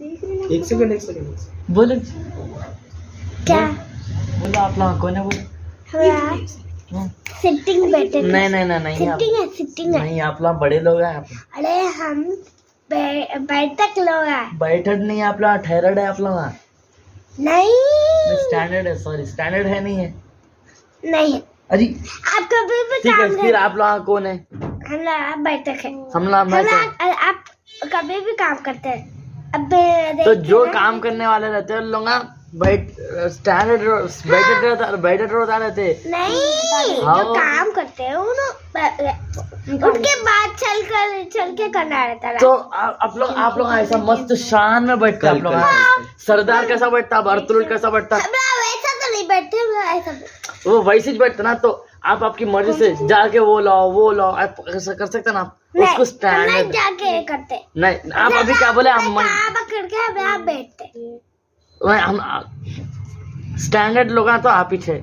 एक सेकंड बोलो क्या बोलो आप लोग कौन है बोलो सिटिंग बैठे नहीं नहीं नहीं नहीं सिटिंग है सिटिंग है नहीं आप लोग बड़े लोग हैं अरे हम बैठक लोग हैं बैठक नहीं आप लोग ठहरड है आप लोग नहीं स्टैंडर्ड है सॉरी स्टैंडर्ड है नहीं है नहीं अरे आप कभी भी ठीक है काम फिर आप लोग कौन है हम लोग बैठक है हम लोग आप कभी भी काम करते हैं अब तो जो काम करने वाले रहते हैं लोग बैठ स्टैंडर्ड बैठे रहते नहीं जो काम करते हैं उनके बाद चल के करना रहता है तो आप लोग ऐसा मस्त शान में बैठते हैं आप लोग सरदार कैसा बैठता भरतुल कैसा बैठता वैसा तो नहीं बैठते ऐसा वो वैसे ही बैठता ना तो आप आपकी मर्जी से जाके वो लाओ आप ऐसा कर सकते ना आप उसको स्टैंडर्ड जाके करते नहीं आप अभी क्या बोले हम करके आप बैठते हम स्टैंडर्ड लोग हैं तो आप ही थे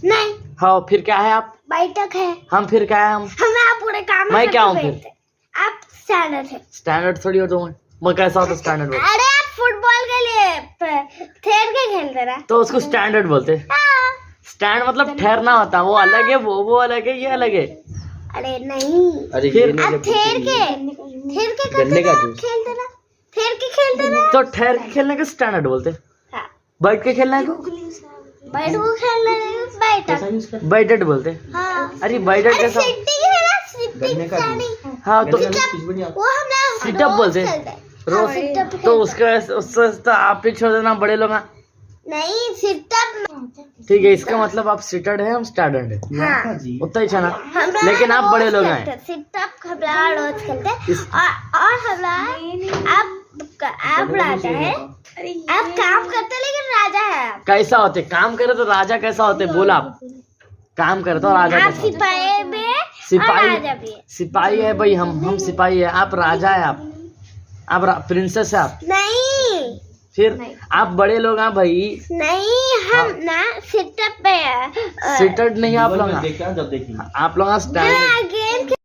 नहीं हाँ फिर क्या है आप बैठक है हम फिर क्या है हम आप पूरे काम मैं क्या हूँ फिर आप स्टैंडर्ड है स्टैंडर्ड थोड़ी हो तो मैं कैसा होता स्टैंडर्ड अरे आप फुटबॉल के लिए ठहर के खेलते ना तो उसको स्टैंडर्ड बोलते स्टैंड मतलब ठहरना होता वो अलग है वो अलग है ये अलग है अरे नहीं अरे फिर आप ठहर के गन्ने का जूस खेलते ना ठहर के खेलते ना तो ठहर के खेलने को स्टैंडर्ड बोलते हाँ। बैठ के खेलने को बैठ को खेलने बैठक बैठक बोलते हाँ अरे बैठक अरे कैसा सिटिंग है ना सिटिंग गन्ने का जूस हाँ तो वो हम लोग सिटअप बोलते रोज सिटअप तो उसका उससे तो आप ही छोड़ देना बड़े लोग हैं नहीं सिटअप ठीक है इसका मतलब आप सिटर्ड है हम स्टैंडर्ड है हाँ उतना ही छना लेकिन आप बड़े लोग हैं सिटअप हम लोग रोज खेलते हैं और हम लोग आप राजा है आप काम करते हैं, लेकिन राजा है आप कैसा होते काम करे तो राजा कैसा होते बोला आप काम करे तो राजा आप कैसा होते? सिपाही भी है और राजा भी है सिपाही है भाई हम सिपाही है आप राजा है आप प्रिंसेस है आप नहीं फिर आप बड़े लोग हैं भाई नहीं हम ना सिटअप पे सिटर्ड नहीं आप लोग देखा जब देखी आप लोग स्टैंड गेम